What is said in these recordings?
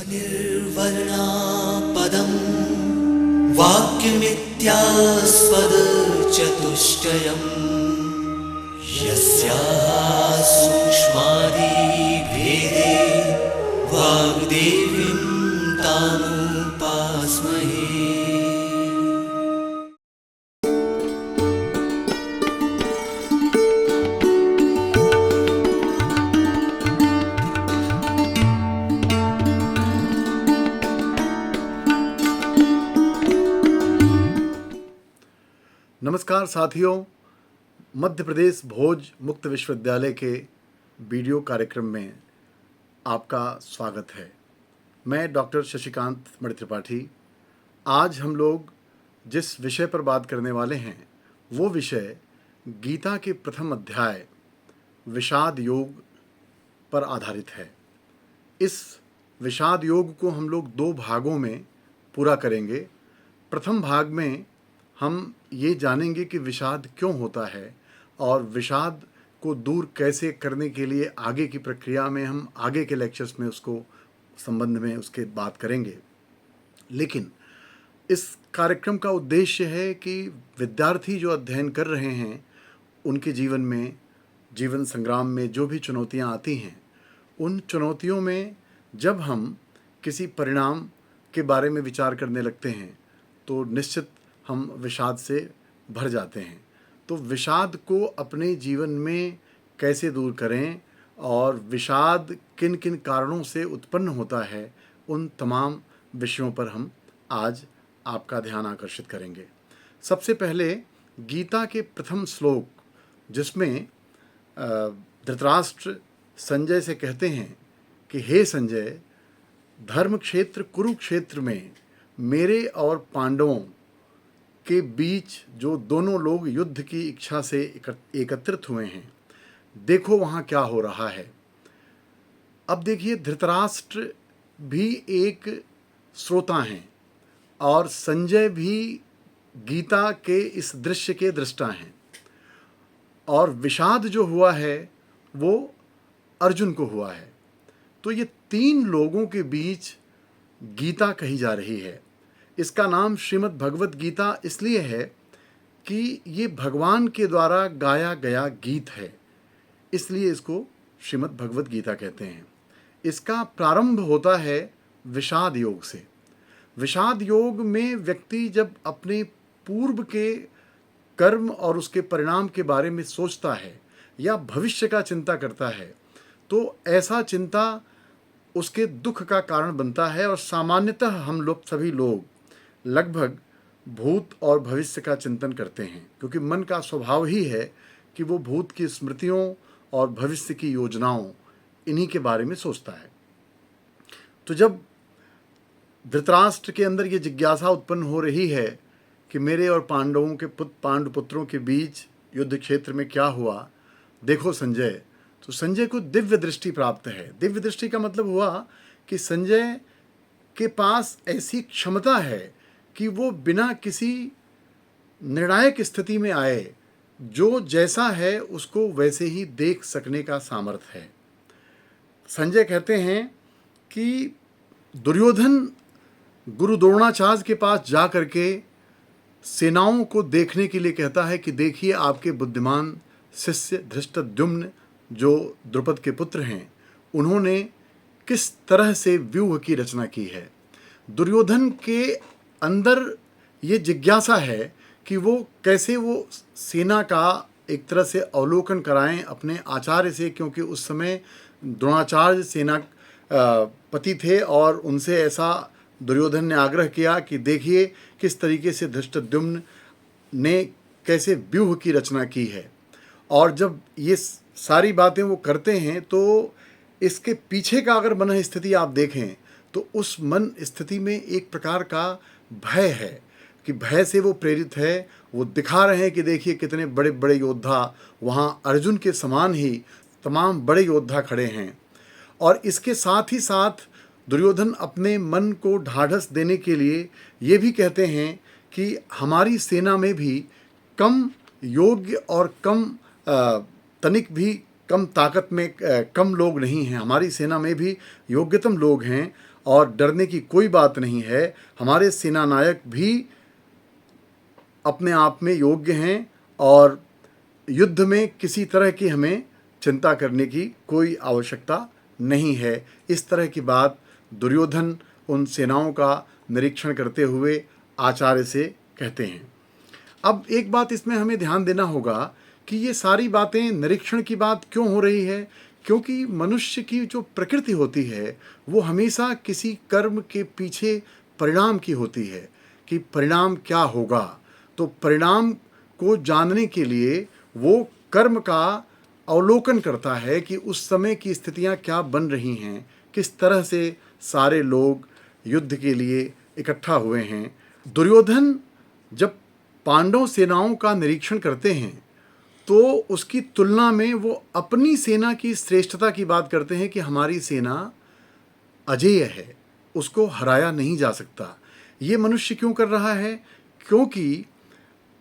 अनिर्वर्णा पदं वाक्यमित्यास्पदचतुष्टयम् यस्याः सूक्ष्मादिभेदे वाग्देवीं तामुपास्महे। नमस्कार साथियों, मध्य प्रदेश भोज मुक्त विश्वविद्यालय के वीडियो कार्यक्रम में आपका स्वागत है। मैं डॉक्टर शशिकांत मणि त्रिपाठी। आज हम लोग जिस विषय पर बात करने वाले हैं वो विषय गीता के प्रथम अध्याय विषाद योग पर आधारित है। इस विषाद योग को हम लोग दो भागों में पूरा करेंगे। प्रथम भाग में हम ये जानेंगे कि विषाद क्यों होता है और विषाद को दूर कैसे करने के लिए आगे की प्रक्रिया में हम आगे के लेक्चर्स में उसको संबंध में उसके बात करेंगे। लेकिन इस कार्यक्रम का उद्देश्य है कि विद्यार्थी जो अध्ययन कर रहे हैं उनके जीवन में, जीवन संग्राम में जो भी चुनौतियां आती हैं, उन चुनौतियों में जब हम किसी परिणाम के बारे में विचार करने लगते हैं तो निश्चित हम विषाद से भर जाते हैं। तो विषाद को अपने जीवन में कैसे दूर करें और विषाद किन किन कारणों से उत्पन्न होता है, उन तमाम विषयों पर हम आज आपका ध्यान आकर्षित करेंगे। सबसे पहले गीता के प्रथम श्लोक, जिसमें धृतराष्ट्र संजय से कहते हैं कि हे संजय, धर्म क्षेत्र कुरुक्षेत्र में मेरे और पांडवों के बीच जो दोनों लोग युद्ध की इच्छा से एकत्रित हुए हैं, देखो वहाँ क्या हो रहा है। अब देखिए, धृतराष्ट्र भी एक श्रोता हैं और संजय भी गीता के इस दृश्य के दृष्टा हैं। और विषाद जो हुआ है वो अर्जुन को हुआ है। तो ये तीन लोगों के बीच गीता कही जा रही है। इसका नाम श्रीमद् भगवत गीता इसलिए है कि ये भगवान के द्वारा गाया गया गीत है, इसलिए इसको श्रीमद् भगवत गीता कहते हैं। इसका प्रारंभ होता है विषाद योग से। विषाद योग में व्यक्ति जब अपने पूर्व के कर्म और उसके परिणाम के बारे में सोचता है या भविष्य का चिंता करता है, तो ऐसा चिंता उसके दुख का कारण बनता है। और सामान्यतः हम लोग सभी लोग लगभग भूत और भविष्य का चिंतन करते हैं, क्योंकि मन का स्वभाव ही है कि वो भूत की स्मृतियों और भविष्य की योजनाओं, इन्हीं के बारे में सोचता है। तो जब धृतराष्ट्र के अंदर ये जिज्ञासा उत्पन्न हो रही है कि मेरे और पांडवों के पांडुपुत्रों के बीच युद्ध क्षेत्र में क्या हुआ, देखो संजय, तो संजय को दिव्य दृष्टि प्राप्त है। दिव्य दृष्टि का मतलब हुआ कि संजय के पास ऐसी क्षमता है कि वो बिना किसी निर्णायक स्थिति में आए, जो जैसा है उसको वैसे ही देख सकने का सामर्थ्य है। संजय कहते हैं कि दुर्योधन गुरु द्रोणाचार्य के पास जा करके सेनाओं को देखने के लिए कहता है कि देखिए, आपके बुद्धिमान शिष्य धृष्टद्युम्न, जो द्रुपद के पुत्र हैं, उन्होंने किस तरह से व्यूह की रचना की है। दुर्योधन के अंदर ये जिज्ञासा है कि वो कैसे वो सेना का एक तरह से अवलोकन कराएं अपने आचार्य से, क्योंकि उस समय द्रोणाचार्य सेना पति थे और उनसे ऐसा दुर्योधन ने आग्रह किया कि देखिए किस तरीके से धृष्टद्युम्न ने कैसे व्यूह की रचना की है। और जब ये सारी बातें वो करते हैं तो इसके पीछे का अगर मन स्थिति आप देखें तो उस मन स्थिति में एक प्रकार का भय है कि भय से वो प्रेरित है। वो दिखा रहे हैं कि देखिए कितने बड़े बड़े योद्धा, वहाँ अर्जुन के समान ही तमाम बड़े योद्धा खड़े हैं। और इसके साथ ही साथ दुर्योधन अपने मन को ढाढ़स देने के लिए ये भी कहते हैं कि हमारी सेना में भी कम योग्य और कम तनिक भी कम ताकत में कम लोग नहीं हैं, हमारी सेना में भी योग्यतम लोग हैं और डरने की कोई बात नहीं है। हमारे सेना नायक भी अपने आप में योग्य हैं और युद्ध में किसी तरह की हमें चिंता करने की कोई आवश्यकता नहीं है। इस तरह की बात दुर्योधन उन सेनाओं का निरीक्षण करते हुए आचार्य से कहते हैं। अब एक बात इसमें हमें ध्यान देना होगा कि ये सारी बातें निरीक्षण की बात क्यों हो रही है, क्योंकि मनुष्य की जो प्रकृति होती है वो हमेशा किसी कर्म के पीछे परिणाम की होती है कि परिणाम क्या होगा। तो परिणाम को जानने के लिए वो कर्म का अवलोकन करता है कि उस समय की स्थितियां क्या बन रही हैं, किस तरह से सारे लोग युद्ध के लिए इकट्ठा हुए हैं। दुर्योधन जब पांडव सेनाओं का निरीक्षण करते हैं तो उसकी तुलना में वो अपनी सेना की श्रेष्ठता की बात करते हैं कि हमारी सेना अजेय है, उसको हराया नहीं जा सकता। ये मनुष्य क्यों कर रहा है? क्योंकि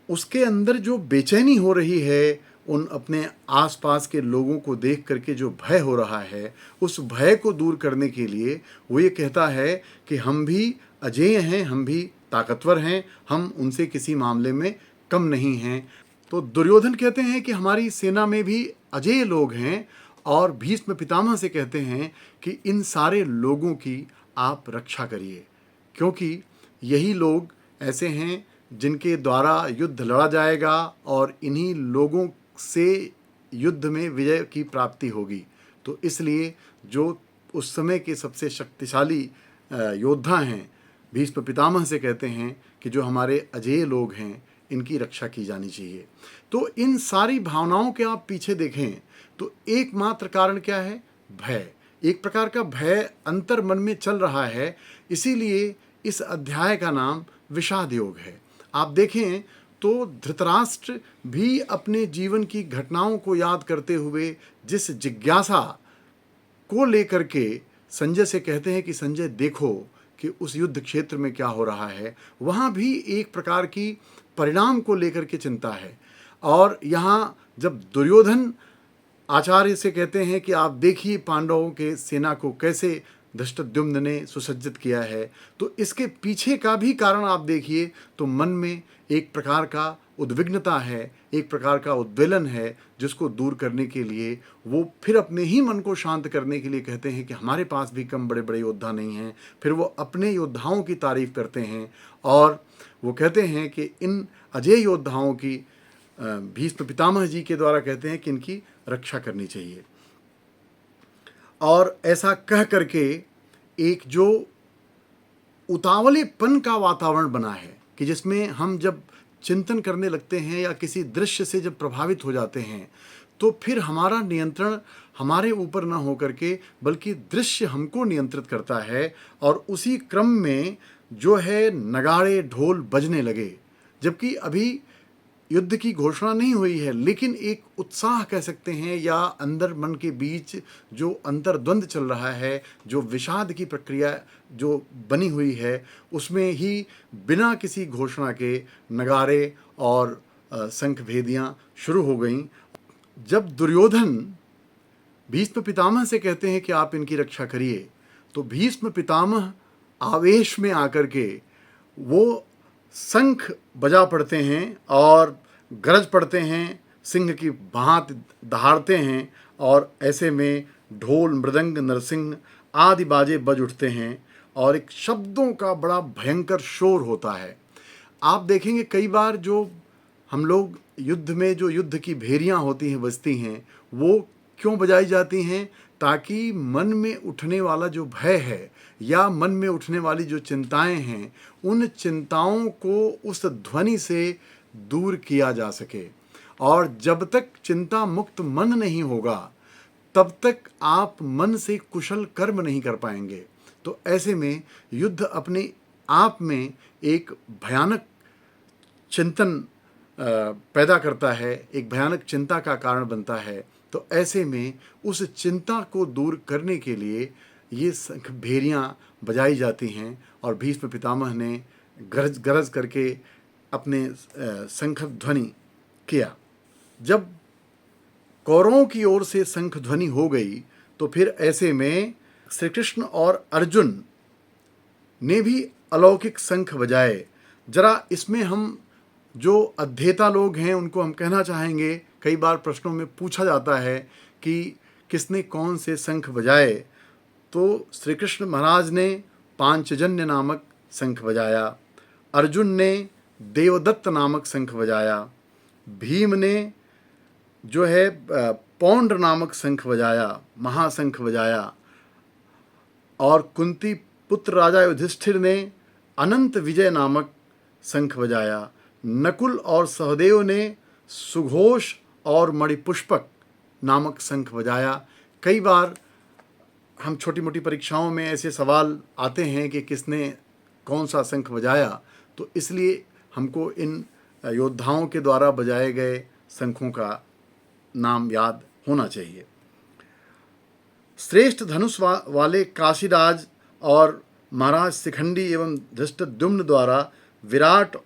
उसके अंदर जो बेचैनी हो रही है, उन अपने आसपास के लोगों को देख करके जो भय हो रहा है, उस भय को दूर करने के लिए वो ये कहता है कि हम भी अजेय हैं, हम भी ताकतवर हैं, हम उनसे किसी मामले में कम नहीं हैं। तो दुर्योधन कहते हैं कि हमारी सेना में भी अजेय लोग हैं और भीष्म पितामह से कहते हैं कि इन सारे लोगों की आप रक्षा करिए, क्योंकि यही लोग ऐसे हैं जिनके द्वारा युद्ध लड़ा जाएगा और इन्हीं लोगों से युद्ध में विजय की प्राप्ति होगी। तो इसलिए जो उस समय के सबसे शक्तिशाली योद्धा हैं, भीष्म पितामह से कहते हैं कि जो हमारे अजेय लोग हैं इनकी रक्षा की जानी चाहिए। तो इन सारी भावनाओं के आप पीछे देखें तो एकमात्र कारण क्या है? भय। एक प्रकार का भय अंतर मन में चल रहा है, इसीलिए इस अध्याय का नाम विषाद योग है। आप देखें तो धृतराष्ट्र भी अपने जीवन की घटनाओं को याद करते हुए जिस जिज्ञासा को लेकर के संजय से कहते हैं कि संजय देखो कि उस युद्ध क्षेत्र में क्या हो रहा है, वहाँ भी एक प्रकार की परिणाम को लेकर के चिंता है। और यहाँ जब दुर्योधन आचार्य से कहते हैं कि आप देखिए पांडवों के सेना को कैसे धृष्टद्युम्न ने सुसज्जित किया है, तो इसके पीछे का भी कारण आप देखिए तो मन में एक प्रकार का उद्विग्नता है, एक प्रकार का उद्वेलन है, जिसको दूर करने के लिए वो फिर अपने ही मन को शांत करने के लिए कहते हैं कि हमारे पास भी कम बड़े बड़े योद्धा नहीं हैं। फिर वो अपने योद्धाओं की तारीफ करते हैं और वो कहते हैं कि इन अजेय योद्धाओं की भीष्म पितामह जी के द्वारा कहते हैं कि इनकी रक्षा करनी चाहिए। और ऐसा कह करके एक जो उतावलेपन का वातावरण बना है कि जिसमें हम जब चिंतन करने लगते हैं या किसी दृश्य से जब प्रभावित हो जाते हैं तो फिर हमारा नियंत्रण हमारे ऊपर न हो करके बल्कि दृश्य हमको नियंत्रित करता है और उसी क्रम में जो है नगाड़े ढोल बजने लगे। जबकि अभी युद्ध की घोषणा नहीं हुई है, लेकिन एक उत्साह कह सकते हैं या अंदर मन के बीच जो अंतर्द्वंद चल रहा है, जो विषाद की प्रक्रिया जो बनी हुई है, उसमें ही बिना किसी घोषणा के नगारे और शंख भेदियाँ शुरू हो गईं। जब दुर्योधन भीष्म पितामह से कहते हैं कि आप इनकी रक्षा करिए, तो भीष्म पितामह आवेश में आकर के वो शंख बजा पड़ते हैं और गरज पड़ते हैं, सिंह की भांति दहाड़ते हैं और ऐसे में ढोल मृदंग नरसिंह आदि बाजे बज उठते हैं और एक शब्दों का बड़ा भयंकर शोर होता है। आप देखेंगे कई बार जो हम लोग युद्ध में जो युद्ध की भेरियां होती हैं बजती हैं, वो क्यों बजाई जाती हैं? ताकि मन में उठने वाला जो भय है या मन में उठने वाली जो चिंताएं हैं, उन चिंताओं को उस ध्वनि से दूर किया जा सके। और जब तक चिंता मुक्त मन नहीं होगा तब तक आप मन से कुशल कर्म नहीं कर पाएंगे। तो ऐसे में युद्ध अपने आप में एक भयानक चिंतन पैदा करता है, एक भयानक चिंता का कारण बनता है। तो ऐसे में उस चिंता को दूर करने के लिए ये शंख भेरियाँ बजाई जाती हैं और भीष्म पितामह ने गरज गरज करके अपने शंख ध्वनि किया। जब कौरवों की ओर से शंख ध्वनि हो गई, तो फिर ऐसे में श्री कृष्ण और अर्जुन ने भी अलौकिक शंख बजाए। जरा इसमें हम जो अध्येता लोग हैं उनको हम कहना चाहेंगे, कई बार प्रश्नों में पूछा जाता है कि किसने कौन से शंख बजाए, तो श्री कृष्ण महाराज ने पांचजन्य नामक शंख बजाया, अर्जुन ने देवदत्त नामक शंख बजाया, भीम ने जो है पौंड्र नामक शंख बजाया, महाशंख बजाया, और कुंती पुत्र राजा युधिष्ठिर ने अनंत विजय नामक शंख बजाया, नकुल और सहदेव ने सुघोष और मणिपुष्पक नामक शंख बजाया। कई बार हम छोटी मोटी परीक्षाओं में ऐसे सवाल आते हैं कि किसने कौन सा शंख बजाया, तो इसलिए हमको इन योद्धाओं के द्वारा बजाए गए शंखों का नाम याद होना चाहिए। श्रेष्ठ धनुष वाले काशीराज और महाराज शिखंडी एवं धृष्टद्युम्न द्वारा विराट,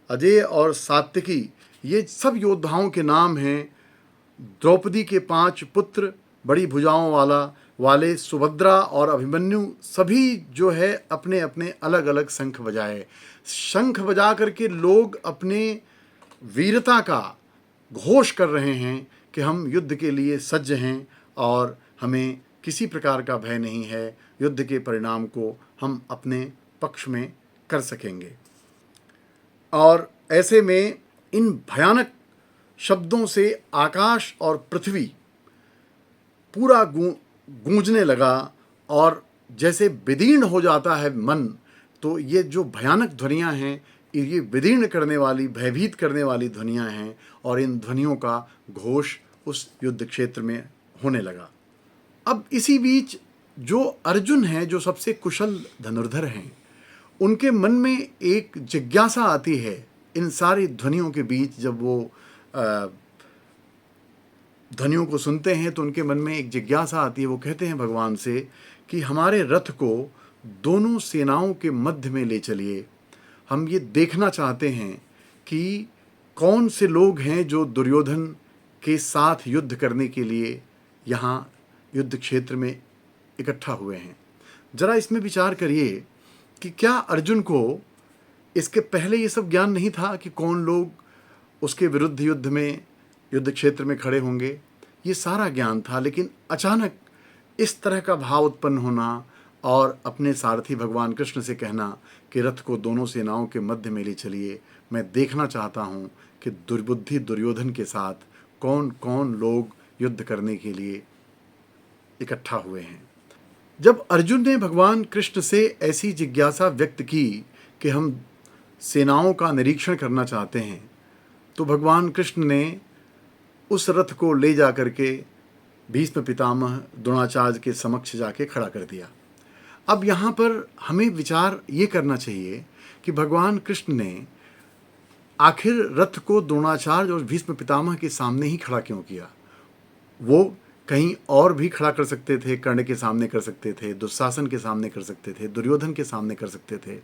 अजय और सात्विकी, ये सब योद्धाओं के नाम हैं। द्रौपदी के 5 पुत्र, बड़ी भुजाओं वाले सुभद्रा और अभिमन्यु, सभी जो है अपने अपने अलग अलग शंख बजाए। शंख बजा करके लोग अपने वीरता का घोष कर रहे हैं कि हम युद्ध के लिए सज्ज हैं और हमें किसी प्रकार का भय नहीं है, युद्ध के परिणाम को हम अपने पक्ष में कर सकेंगे। और ऐसे में इन भयानक शब्दों से आकाश और पृथ्वी पूरा गूंजने लगा, और जैसे विदीर्ण हो जाता है मन, तो ये जो भयानक ध्वनियाँ हैं ये विदीर्ण करने वाली, भयभीत करने वाली ध्वनियाँ हैं, और इन ध्वनियों का घोष उस युद्ध क्षेत्र में होने लगा। अब इसी बीच जो अर्जुन हैं, जो सबसे कुशल धनुर्धर हैं, उनके मन में एक जिज्ञासा आती है इन सारी ध्वनियों के बीच। जब वो ध्वनियों को सुनते हैं तो उनके मन में एक जिज्ञासा आती है। वो कहते हैं भगवान से कि हमारे रथ को दोनों सेनाओं के मध्य में ले चलिए, हम ये देखना चाहते हैं कि कौन से लोग हैं जो दुर्योधन के साथ युद्ध करने के लिए यहाँ युद्ध क्षेत्र में इकट्ठा हुए हैं। जरा इसमें विचार करिए कि क्या अर्जुन को इसके पहले ये सब ज्ञान नहीं था कि कौन लोग उसके विरुद्ध युद्ध क्षेत्र में खड़े होंगे? ये सारा ज्ञान था, लेकिन अचानक इस तरह का भाव उत्पन्न होना और अपने सारथी भगवान कृष्ण से कहना कि रथ को दोनों सेनाओं के मध्य में ले चलिए, मैं देखना चाहता हूँ कि दुर्बुद्धि दुर्योधन के साथ कौन कौन लोग युद्ध करने के लिए इकट्ठा हुए हैं। जब अर्जुन ने भगवान कृष्ण से ऐसी जिज्ञासा व्यक्त की कि हम सेनाओं का निरीक्षण करना चाहते हैं, तो भगवान कृष्ण ने उस रथ को ले जा करके भीष्म पितामह द्रोणाचार्य के समक्ष जाके खड़ा कर दिया। अब यहाँ पर हमें विचार ये करना चाहिए कि भगवान कृष्ण ने आखिर रथ को द्रोणाचार्य और भीष्म पितामह के सामने ही खड़ा क्यों किया? वो कहीं और भी खड़ा कर सकते थे, कर्ण के सामने कर सकते थे, दुशासन के सामने कर सकते थे, दुर्योधन के सामने कर सकते थे।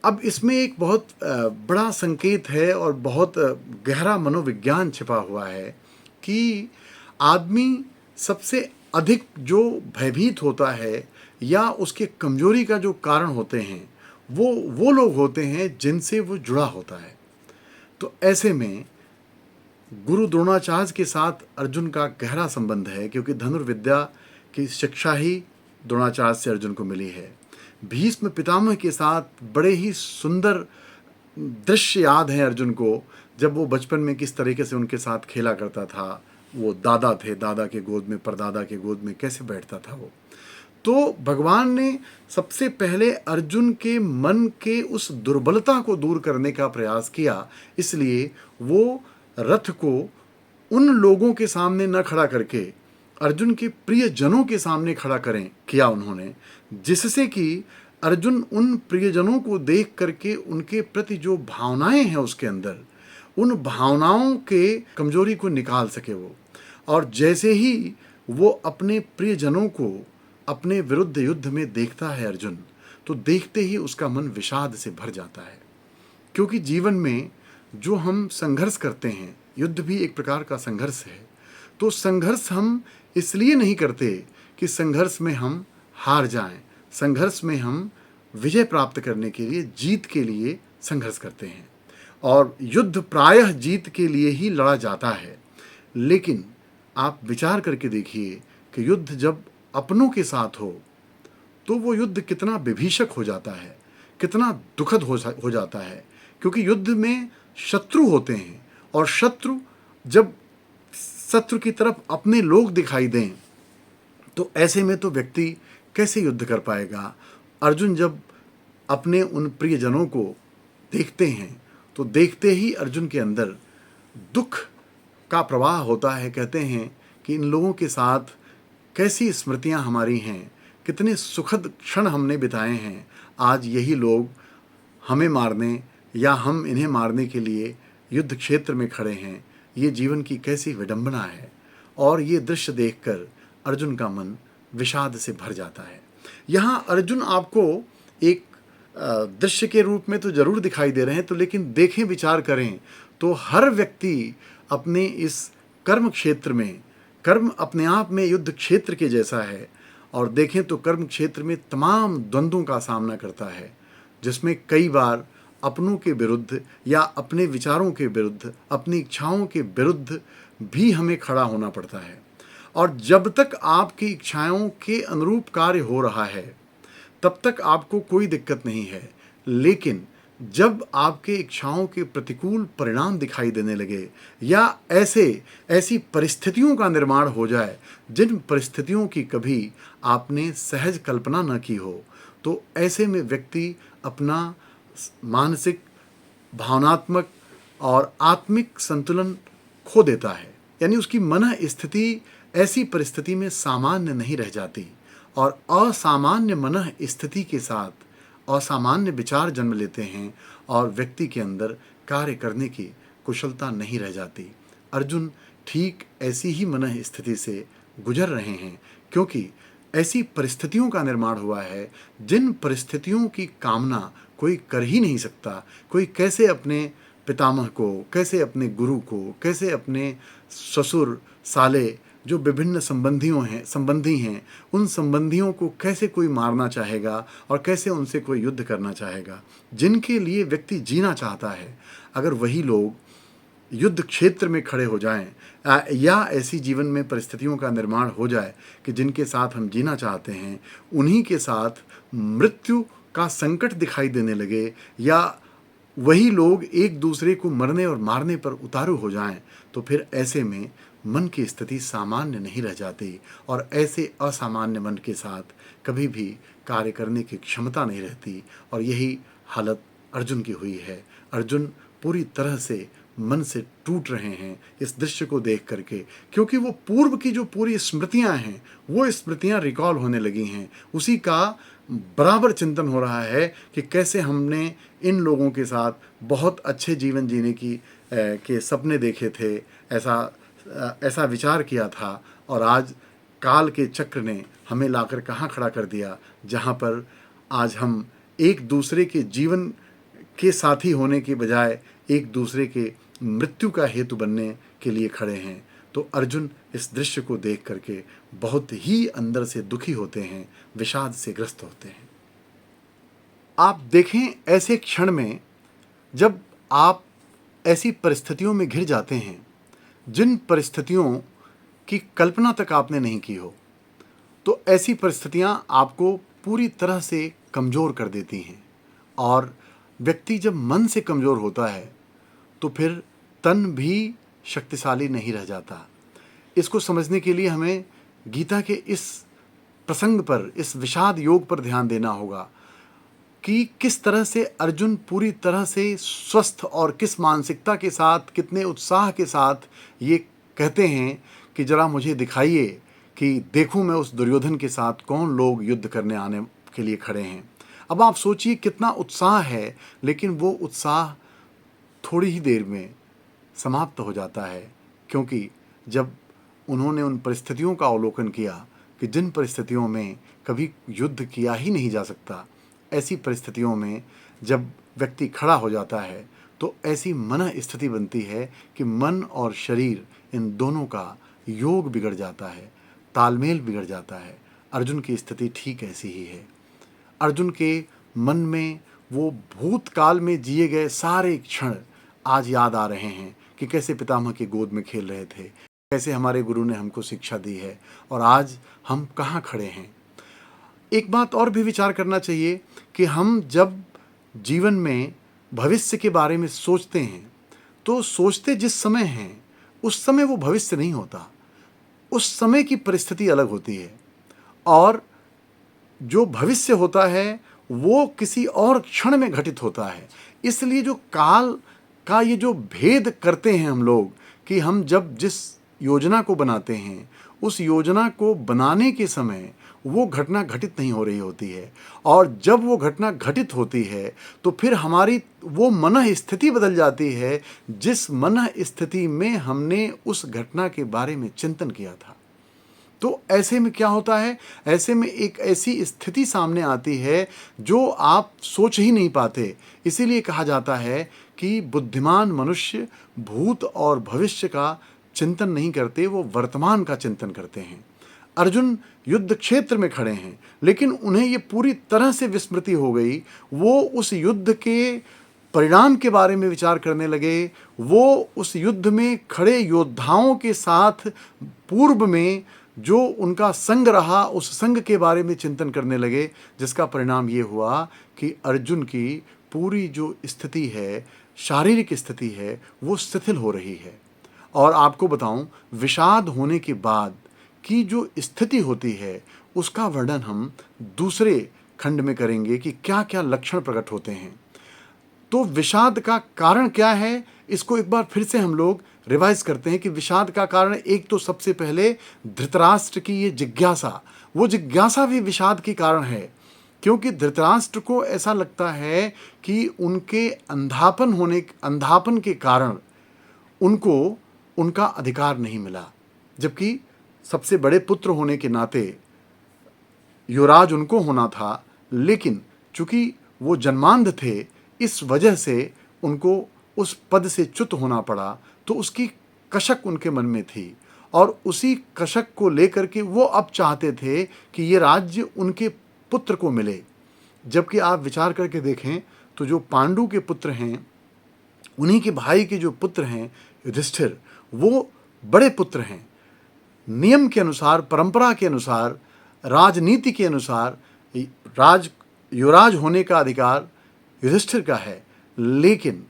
अब इसमें एक बहुत बड़ा संकेत है और बहुत गहरा मनोविज्ञान छिपा हुआ है कि आदमी सबसे अधिक जो भयभीत होता है या उसके कमजोरी का जो कारण होते हैं वो लोग होते हैं जिनसे वो जुड़ा होता है। तो ऐसे में गुरु द्रोणाचार्य के साथ अर्जुन का गहरा संबंध है, क्योंकि धनुर्विद्या की शिक्षा ही द्रोणाचार्य से अर्जुन को मिली है। भीष्म पितामह के साथ बड़े ही सुंदर दृश्य याद हैं अर्जुन को, जब वो बचपन में किस तरीके से उनके साथ खेला करता था। वो दादा थे, दादा के गोद में, परदादा के गोद में कैसे बैठता था वो। तो भगवान ने सबसे पहले अर्जुन के मन के उस दुर्बलता को दूर करने का प्रयास किया, इसलिए वो रथ को उन लोगों के सामने न खड़ा करके अर्जुन के प्रियजनों के सामने खड़ा किया उन्होंने, जिससे कि अर्जुन उन प्रियजनों को देख करके उनके प्रति जो भावनाएं हैं उसके अंदर, उन भावनाओं के कमजोरी को निकाल सके वो। और जैसे ही वो अपने प्रियजनों को अपने विरुद्ध युद्ध में देखता है अर्जुन, तो देखते ही उसका मन विषाद से भर जाता है। क्योंकि जीवन में जो हम संघर्ष करते हैं, युद्ध भी एक प्रकार का संघर्ष है, तो संघर्ष हम इसलिए नहीं करते कि संघर्ष में हम हार जाएं, संघर्ष में हम विजय प्राप्त करने के लिए, जीत के लिए संघर्ष करते हैं। और युद्ध प्रायः जीत के लिए ही लड़ा जाता है। लेकिन आप विचार करके देखिए कि युद्ध जब अपनों के साथ हो तो वो युद्ध कितना विभीषक हो जाता है, कितना दुखद हो जाता है। क्योंकि युद्ध में शत्रु होते हैं, और जब शत्रु की तरफ अपने लोग दिखाई दें तो ऐसे में तो व्यक्ति कैसे युद्ध कर पाएगा। अर्जुन जब अपने उन प्रियजनों को देखते हैं तो देखते ही अर्जुन के अंदर दुख का प्रवाह होता है। कहते हैं कि इन लोगों के साथ कैसी स्मृतियां हमारी हैं, कितने सुखद क्षण हमने बिताए हैं। आज यही लोग हमें मारने या हम इन्हें मारने के लिए युद्ध क्षेत्र में खड़े हैं। ये जीवन की कैसी विडंबना है। और ये दृश्य देखकर अर्जुन का मन विषाद से भर जाता है। यहाँ अर्जुन आपको एक दृश्य के रूप में तो जरूर दिखाई दे रहे हैं, तो लेकिन देखें, विचार करें तो हर व्यक्ति अपने इस कर्म क्षेत्र में, कर्म अपने आप में युद्ध क्षेत्र के जैसा है। और देखें तो कर्म क्षेत्र में तमाम द्वंद्वों का सामना करता है, जिसमें कई बार अपनों के विरुद्ध या अपने विचारों के विरुद्ध, अपनी इच्छाओं के विरुद्ध भी हमें खड़ा होना पड़ता है। और जब तक आपकी इच्छाओं के अनुरूप कार्य हो रहा है तब तक आपको कोई दिक्कत नहीं है। लेकिन जब आपके इच्छाओं के प्रतिकूल परिणाम दिखाई देने लगे या ऐसी परिस्थितियों का निर्माण हो जाए जिन परिस्थितियों की कभी आपने सहज कल्पना न की हो, तो ऐसे में व्यक्ति अपना मानसिक, भावनात्मक और आत्मिक संतुलन खो देता है। यानी उसकी मन स्थिति ऐसी परिस्थिति में सामान्य नहीं रह जाती, और असामान्य मन स्थिति के साथ असामान्य विचार जन्म लेते हैं और व्यक्ति के अंदर कार्य करने की कुशलता नहीं रह जाती। अर्जुन ठीक ऐसी ही मन स्थिति से गुजर रहे हैं, क्योंकि ऐसी परिस्थितियों का निर्माण हुआ है जिन परिस्थितियों की कामना कोई कर ही नहीं सकता। कोई कैसे अपने पितामह को, कैसे अपने गुरु को, कैसे अपने ससुर साले जो विभिन्न संबंधी हैं, उन संबंधियों को कैसे कोई मारना चाहेगा और कैसे उनसे कोई युद्ध करना चाहेगा, जिनके लिए व्यक्ति जीना चाहता है। अगर वही लोग युद्ध क्षेत्र में खड़े हो जाएं या ऐसी जीवन में परिस्थितियों का निर्माण हो जाए कि जिनके साथ हम जीना चाहते हैं, उन्हीं के साथ मृत्यु का संकट दिखाई देने लगे, या वही लोग एक दूसरे को मरने और मारने पर उतारू हो जाएं, तो फिर ऐसे में मन की स्थिति सामान्य नहीं रह जाती, और ऐसे असामान्य मन के साथ कभी भी कार्य करने की क्षमता नहीं रहती। और यही हालत अर्जुन की हुई है। अर्जुन पूरी तरह से मन से टूट रहे हैं इस दृश्य को देख करके, क्योंकि वो पूर्व की जो पूरी स्मृतियां हैं वो स्मृतियां रिकॉल होने लगी हैं। उसी का बराबर चिंतन हो रहा है कि कैसे हमने इन लोगों के साथ बहुत अच्छे जीवन जीने के सपने देखे थे, ऐसा विचार किया था, और आज काल के चक्र ने हमें लाकर कहाँ खड़ा कर दिया, जहाँ पर आज हम एक दूसरे के जीवन के साथी होने के बजाय एक दूसरे के मृत्यु का हेतु बनने के लिए खड़े हैं। तो अर्जुन इस दृश्य को देख करके बहुत ही अंदर से दुखी होते हैं, विषाद से ग्रस्त होते हैं। आप देखें, ऐसे क्षण में जब आप ऐसी परिस्थितियों में घिर जाते हैं जिन परिस्थितियों की कल्पना तक आपने नहीं की हो, तो ऐसी परिस्थितियां आपको पूरी तरह से कमज़ोर कर देती हैं। और व्यक्ति जब मन से कमज़ोर होता है तो फिर तन भी शक्तिशाली नहीं रह जाता। इसको समझने के लिए हमें गीता के इस प्रसंग पर, इस विषाद योग पर ध्यान देना होगा कि किस तरह से अर्जुन पूरी तरह से स्वस्थ और किस मानसिकता के साथ, कितने उत्साह के साथ ये कहते हैं कि जरा मुझे दिखाइए कि देखूं मैं उस दुर्योधन के साथ कौन लोग युद्ध करने आने के लिए खड़े हैं। अब आप सोचिए कितना उत्साह है, लेकिन वो उत्साह थोड़ी ही देर में समाप्त हो जाता है, क्योंकि जब उन्होंने उन परिस्थितियों का अवलोकन किया कि जिन परिस्थितियों में कभी युद्ध किया ही नहीं जा सकता, ऐसी परिस्थितियों में जब व्यक्ति खड़ा हो जाता है तो ऐसी मन स्थिति बनती है कि मन और शरीर इन दोनों का योग बिगड़ जाता है, तालमेल बिगड़ जाता है। अर्जुन की स्थिति ठीक ऐसी ही है। अर्जुन के मन में वो भूतकाल में जिए गए सारे क्षण आज याद आ रहे हैं कि कैसे पितामह की गोद में खेल रहे थे, कैसे हमारे गुरु ने हमको शिक्षा दी है और आज हम कहाँ खड़े हैं। एक बात और भी विचार करना चाहिए कि हम जब जीवन में भविष्य के बारे में सोचते हैं तो सोचते जिस समय हैं उस समय वो भविष्य नहीं होता, उस समय की परिस्थिति अलग होती है और जो भविष्य होता है वो किसी और क्षण में घटित होता है। इसलिए जो काल का ये जो भेद करते हैं हम लोग कि हम जब जिस योजना को बनाते हैं उस योजना को बनाने के समय वो घटना घटित नहीं हो रही होती है और जब वो घटना घटित होती है तो फिर हमारी वो मन स्थिति बदल जाती है जिस मन स्थिति में हमने उस घटना के बारे में चिंतन किया था। तो ऐसे में क्या होता है, ऐसे में एक ऐसी स्थिति सामने आती है जो आप सोच ही नहीं पाते। इसीलिए कहा जाता है कि बुद्धिमान मनुष्य भूत और भविष्य का चिंतन नहीं करते, वो वर्तमान का चिंतन करते हैं। अर्जुन युद्ध क्षेत्र में खड़े हैं लेकिन उन्हें ये पूरी तरह से विस्मृति हो गई। वो उस युद्ध के परिणाम के बारे में विचार करने लगे, वो उस युद्ध में खड़े योद्धाओं के साथ पूर्व में जो उनका संग रहा उस संग के बारे में चिंतन करने लगे, जिसका परिणाम ये हुआ कि अर्जुन की पूरी जो स्थिति है, शारीरिक स्थिति है, वो शिथिल हो रही है। और आपको बताऊं, विषाद होने के बाद की जो स्थिति होती है उसका वर्णन हम दूसरे खंड में करेंगे कि क्या क्या लक्षण प्रकट होते हैं। तो विषाद का कारण क्या है, इसको एक बार फिर से हम लोग रिवाइज करते हैं कि विषाद का कारण एक तो सबसे पहले धृतराष्ट्र की ये जिज्ञासा, वो जिज्ञासा भी विषाद के कारण है क्योंकि धृतराष्ट्र को ऐसा लगता है कि उनके अंधापन के कारण उनको उनका अधिकार नहीं मिला, जबकि सबसे बड़े पुत्र होने के नाते युवराज उनको होना था, लेकिन चूंकि वो जन्मांध थे इस वजह से उनको उस पद से च्युत होना पड़ा। तो उसकी कशक उनके मन में थी और उसी कशक को लेकर के वो अब चाहते थे कि ये राज्य उनके पुत्र को मिले। जबकि आप विचार करके देखें तो जो पांडु के पुत्र हैं, उन्हीं के भाई के जो पुत्र हैं युधिष्ठिर, वो बड़े पुत्र हैं। नियम के अनुसार, परंपरा के अनुसार, राजनीति के अनुसार युवराज होने का अधिकार युधिष्ठिर का है, लेकिन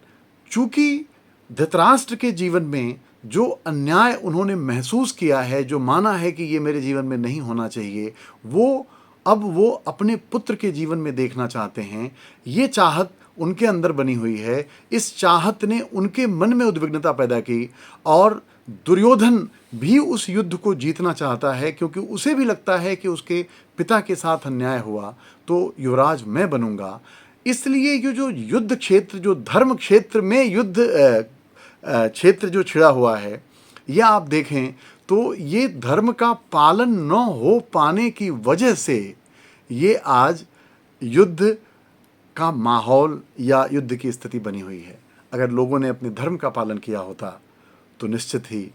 चूंकि धृतराष्ट्र के जीवन में जो अन्याय उन्होंने महसूस किया है, जो माना है कि ये मेरे जीवन में नहीं होना चाहिए, वो अब वो अपने पुत्र के जीवन में देखना चाहते हैं। ये चाहत उनके अंदर बनी हुई है। इस चाहत ने उनके मन में उद्विग्नता पैदा की और दुर्योधन भी उस युद्ध को जीतना चाहता है क्योंकि उसे भी लगता है कि उसके पिता के साथ अन्याय हुआ तो युवराज मैं बनूंगा। इसलिए ये जो युद्ध क्षेत्र, जो धर्म क्षेत्र में युद्ध क्षेत्र जो छिड़ा हुआ है, यह आप देखें तो ये धर्म का पालन न हो पाने की वजह से ये आज युद्ध का माहौल या युद्ध की स्थिति बनी हुई है। अगर लोगों ने अपने धर्म का पालन किया होता तो निश्चित ही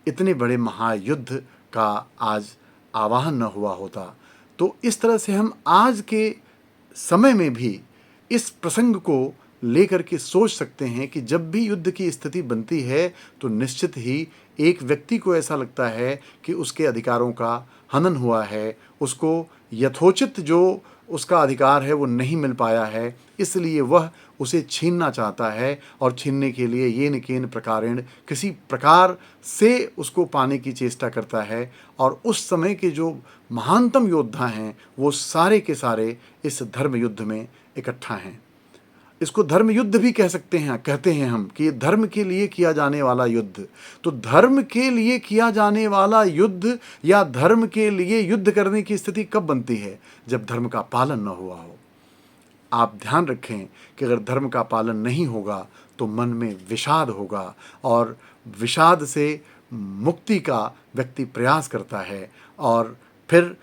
इतने बड़े महायुद्ध का आज आवाहन न हुआ होता। तो इस तरह से हम आज के समय में भी इस प्रसंग को लेकर के सोच सकते हैं कि जब भी युद्ध की स्थिति बनती है तो निश्चित ही एक व्यक्ति को ऐसा लगता है कि उसके अधिकारों का हनन हुआ है, उसको यथोचित जो उसका अधिकार है वो नहीं मिल पाया है, इसलिए वह उसे छीनना चाहता है और छीनने के लिए ये न केन प्रकारेण किसी प्रकार से उसको पाने की चेष्टा करता है। और उस समय के जो महानतम योद्धा हैं वो सारे के सारे इस धर्म युद्ध में इकट्ठा हैं। इसको धर्म युद्ध भी कह सकते हैं, कहते हैं हम कि ये धर्म के लिए किया जाने वाला युद्ध। तो धर्म के लिए किया जाने वाला युद्ध या धर्म के लिए युद्ध करने की स्थिति कब बनती है? जब धर्म का पालन न हुआ हो। आप ध्यान रखें कि अगर धर्म का पालन नहीं होगा तो मन में विषाद होगा और विषाद से मुक्ति का व्यक्ति प्रयास करता है और फिर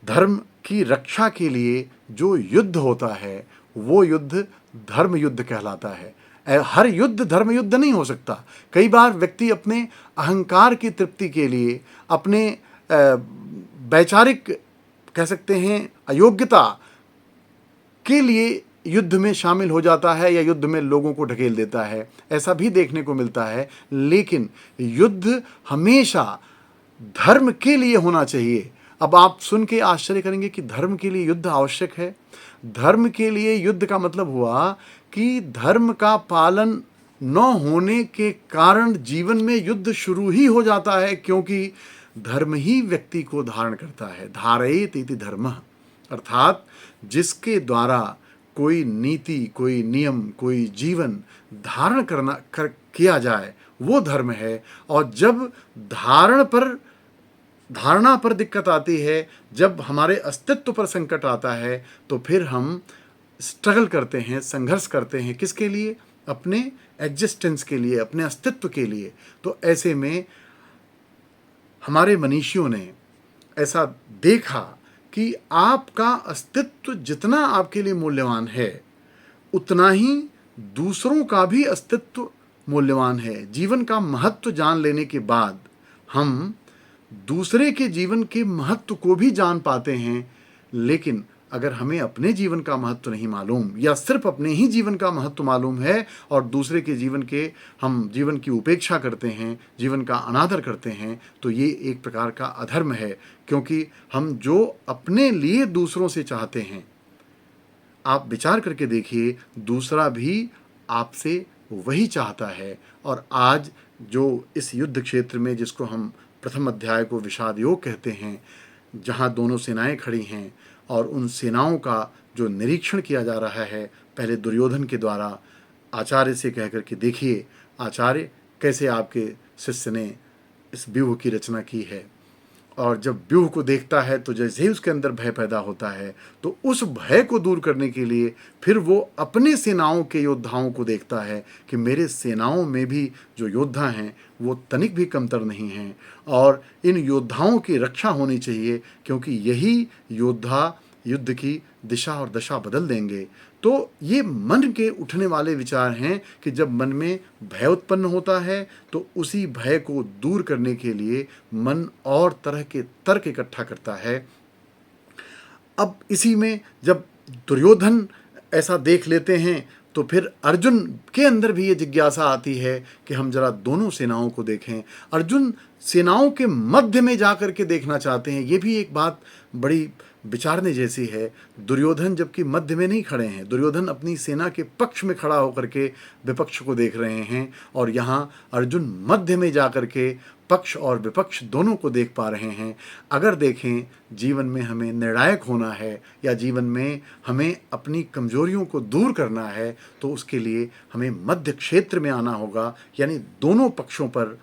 धर्म की रक्षा के लिए जो युद्ध होता है वो युद्ध धर्म युद्ध कहलाता है। हर युद्ध धर्म युद्ध नहीं हो सकता। कई बार व्यक्ति अपने अहंकार की तृप्ति के लिए, अपने वैचारिक कह सकते हैं अयोग्यता के लिए युद्ध में शामिल हो जाता है या युद्ध में लोगों को ढकेल देता है, ऐसा भी देखने को मिलता है। लेकिन युद्ध हमेशा धर्म के लिए होना चाहिए। अब आप सुन के आश्चर्य करेंगे कि धर्म के लिए युद्ध आवश्यक है। धर्म के लिए युद्ध का मतलब हुआ कि धर्म का पालन न होने के कारण जीवन में युद्ध शुरू ही हो जाता है, क्योंकि धर्म ही व्यक्ति को धारण करता है। धारयेत इति धर्मः, अर्थात जिसके द्वारा कोई नीति, कोई नियम, कोई जीवन धारण किया जाए वो धर्म है। और जब धारणा पर दिक्कत आती है, जब हमारे अस्तित्व पर संकट आता है, तो फिर हम स्ट्रगल करते हैं, संघर्ष करते हैं। किसके लिए? अपने एग्जिस्टेंस के लिए, अपने अस्तित्व के लिए। तो ऐसे में हमारे मनीषियों ने ऐसा देखा कि आपका अस्तित्व जितना आपके लिए मूल्यवान है, उतना ही दूसरों का भी अस्तित्व मूल्यवान है। जीवन का महत्व जान लेने के बाद हम दूसरे के जीवन के महत्व को भी जान पाते हैं। लेकिन अगर हमें अपने जीवन का महत्व नहीं मालूम, या सिर्फ अपने ही जीवन का महत्व मालूम है और दूसरे के हम जीवन की उपेक्षा करते हैं, जीवन का अनादर करते हैं, तो ये एक प्रकार का अधर्म है। क्योंकि हम जो अपने लिए दूसरों से चाहते हैं, आप विचार करके देखिए, दूसरा भी आपसे वही चाहता है। और आज जो इस युद्ध क्षेत्र में, जिसको हम प्रथम अध्याय को विषाद योग कहते हैं, जहाँ दोनों सेनाएं खड़ी हैं और उन सेनाओं का जो निरीक्षण किया जा रहा है, पहले दुर्योधन के द्वारा आचार्य से कह कर के देखिए, आचार्य कैसे आपके शिष्य ने इस व्यूह की रचना की है। और जब व्यूह को देखता है तो जैसे ही उसके अंदर भय पैदा होता है, तो उस भय को दूर करने के लिए फिर वो अपने सेनाओं के योद्धाओं को देखता है कि मेरे सेनाओं में भी जो योद्धा हैं वो तनिक भी कमतर नहीं हैं, और इन योद्धाओं की रक्षा होनी चाहिए, क्योंकि यही योद्धा युद्ध की दिशा और दशा बदल देंगे। तो ये मन के उठने वाले विचार हैं कि जब मन में भय उत्पन्न होता है, तो उसी भय को दूर करने के लिए मन और तरह के तर्क इकट्ठा करता है। अब इसी में जब दुर्योधन ऐसा देख लेते हैं, तो फिर अर्जुन के अंदर भी ये जिज्ञासा आती है कि हम जरा दोनों सेनाओं को देखें। अर्जुन सेनाओं के मध्य में जाकर के देखना चाहते हैं। ये भी एक बात बड़ी विचारने जैसी है। दुर्योधन जबकि मध्य में नहीं खड़े हैं, दुर्योधन अपनी सेना के पक्ष में खड़ा होकर के विपक्ष को देख रहे हैं, और यहाँ अर्जुन मध्य में जाकर के पक्ष और विपक्ष दोनों को देख पा रहे हैं। अगर देखें, जीवन में हमें निर्णायक होना है या जीवन में हमें अपनी कमजोरियों को दूर करना है, तो उसके लिए हमें मध्य क्षेत्र में आना होगा, यानी दोनों पक्षों पर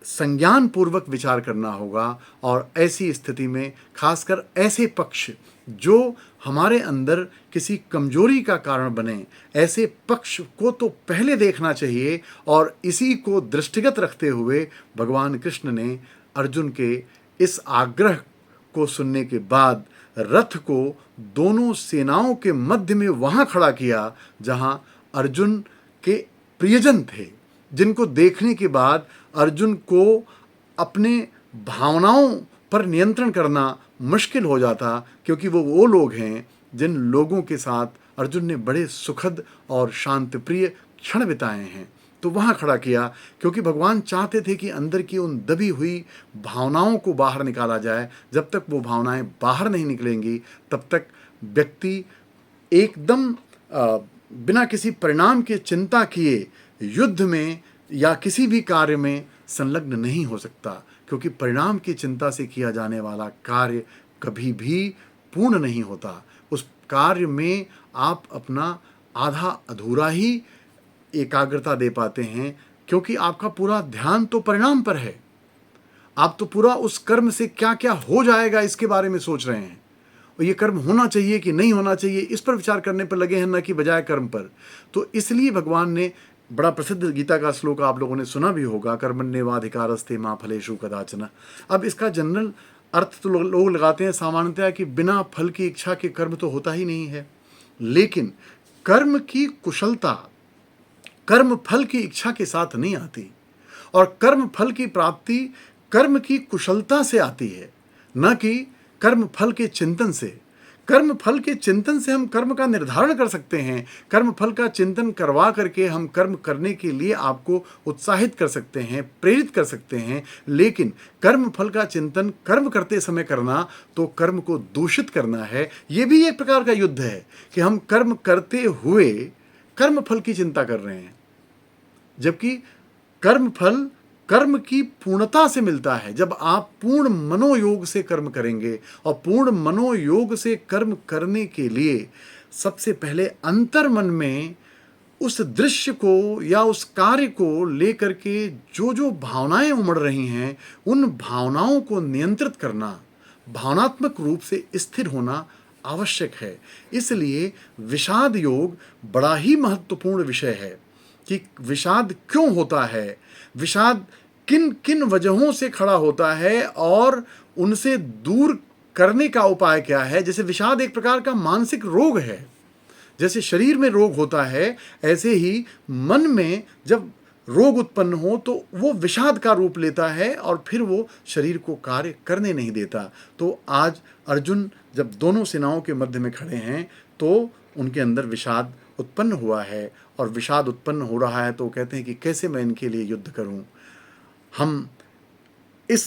संज्ञान पूर्वक विचार करना होगा। और ऐसी स्थिति में खासकर ऐसे पक्ष जो हमारे अंदर किसी कमजोरी का कारण बने, ऐसे पक्ष को तो पहले देखना चाहिए। और इसी को दृष्टिगत रखते हुए भगवान कृष्ण ने अर्जुन के इस आग्रह को सुनने के बाद रथ को दोनों सेनाओं के मध्य में वहाँ खड़ा किया जहाँ अर्जुन के प्रियजन थे, जिनको देखने के बाद अर्जुन को अपने भावनाओं पर नियंत्रण करना मुश्किल हो जाता, क्योंकि वो लोग हैं जिन लोगों के साथ अर्जुन ने बड़े सुखद और शांतिप्रिय क्षण बिताए हैं। तो वहाँ खड़ा किया, क्योंकि भगवान चाहते थे कि अंदर की उन दबी हुई भावनाओं को बाहर निकाला जाए। जब तक वो भावनाएं बाहर नहीं निकलेंगी, तब तक व्यक्ति एकदम बिना किसी परिणाम की चिंता किए युद्ध में या किसी भी कार्य में संलग्न नहीं हो सकता, क्योंकि परिणाम की चिंता से किया जाने वाला कार्य कभी भी पूर्ण नहीं होता। उस कार्य में आप अपना आधा अधूरा ही एकाग्रता दे पाते हैं, क्योंकि आपका पूरा ध्यान तो परिणाम पर है। आप तो पूरा उस कर्म से क्या क्या हो जाएगा इसके बारे में सोच रहे हैं, और ये कर्म होना चाहिए कि नहीं होना चाहिए इस पर विचार करने पर लगे हैं, न कि बजाय कर्म पर। तो इसलिए भगवान ने बड़ा प्रसिद्ध गीता का श्लोक आप लोगों ने सुना भी होगा, कर्मण्येवाधिकारस्ते मा फलेषु कदाचन। अब इसका जनरल अर्थ तो लोग लगाते हैं सामान्यतः कि बिना फल की इच्छा के कर्म तो होता ही नहीं है। लेकिन कर्म की कुशलता कर्म फल की इच्छा के साथ नहीं आती, और कर्म फल की प्राप्ति कर्म की कुशलता से आती है, न कि कर्म फल के चिंतन से। कर्म फल के चिंतन से हम कर्म का निर्धारण कर सकते हैं, कर्म फल का चिंतन करवा करके हम कर्म करने के लिए आपको उत्साहित कर सकते हैं, प्रेरित कर सकते हैं, लेकिन कर्म फल का चिंतन कर्म करते समय करना तो कर्म को दूषित करना है। ये भी एक प्रकार का युद्ध है कि हम कर्म करते हुए कर्म फल की चिंता कर रहे हैं, जबकि कर्म फल कर्म की पूर्णता से मिलता है। जब आप पूर्ण मनोयोग से कर्म करेंगे, और पूर्ण मनोयोग से कर्म करने के लिए सबसे पहले अंतर मन में उस दृश्य को या उस कार्य को लेकर के जो जो भावनाएं उमड़ रही हैं, उन भावनाओं को नियंत्रित करना, भावनात्मक रूप से स्थिर होना आवश्यक है। इसलिए विषाद योग बड़ा ही महत्वपूर्ण विषय है कि विषाद क्यों होता है, विषाद किन किन वजहों से खड़ा होता है, और उनसे दूर करने का उपाय क्या है। जैसे विषाद एक प्रकार का मानसिक रोग है, जैसे शरीर में रोग होता है, ऐसे ही मन में जब रोग उत्पन्न हो तो वो विषाद का रूप लेता है, और फिर वो शरीर को कार्य करने नहीं देता। तो आज अर्जुन जब दोनों सेनाओं के मध्य में खड़े हैं तो उनके अंदर विषाद उत्पन्न हुआ है, और विषाद उत्पन्न हो रहा है तो कहते हैं कि कैसे मैं इनके लिए युद्ध करूं। हम इस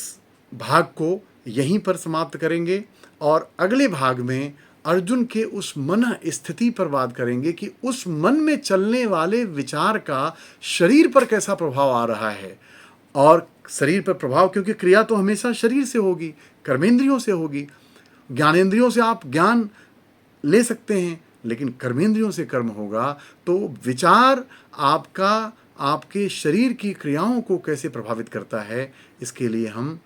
भाग को यहीं पर समाप्त करेंगे, और अगले भाग में अर्जुन के उस मन स्थिति पर बात करेंगे कि उस मन में चलने वाले विचार का शरीर पर कैसा प्रभाव आ रहा है। और शरीर पर प्रभाव, क्योंकि क्रिया तो हमेशा शरीर से होगी, कर्मेंद्रियों से होगी। ज्ञानेंद्रियों से आप ज्ञान ले सकते हैं, लेकिन कर्मेंद्रियों से कर्म होगा। तो विचार आपका आपके शरीर की क्रियाओं को कैसे प्रभावित करता है, इसके लिए हम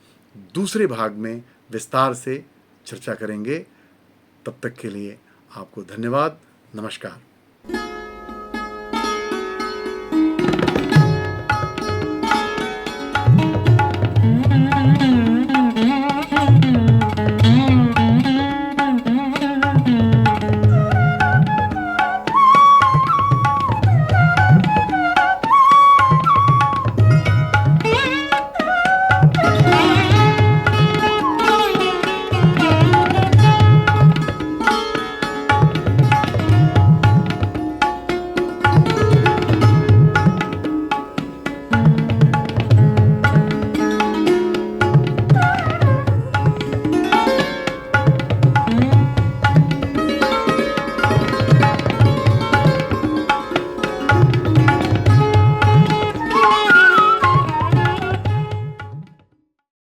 दूसरे भाग में विस्तार से चर्चा करेंगे। तब तक के लिए आपको धन्यवाद। नमस्कार।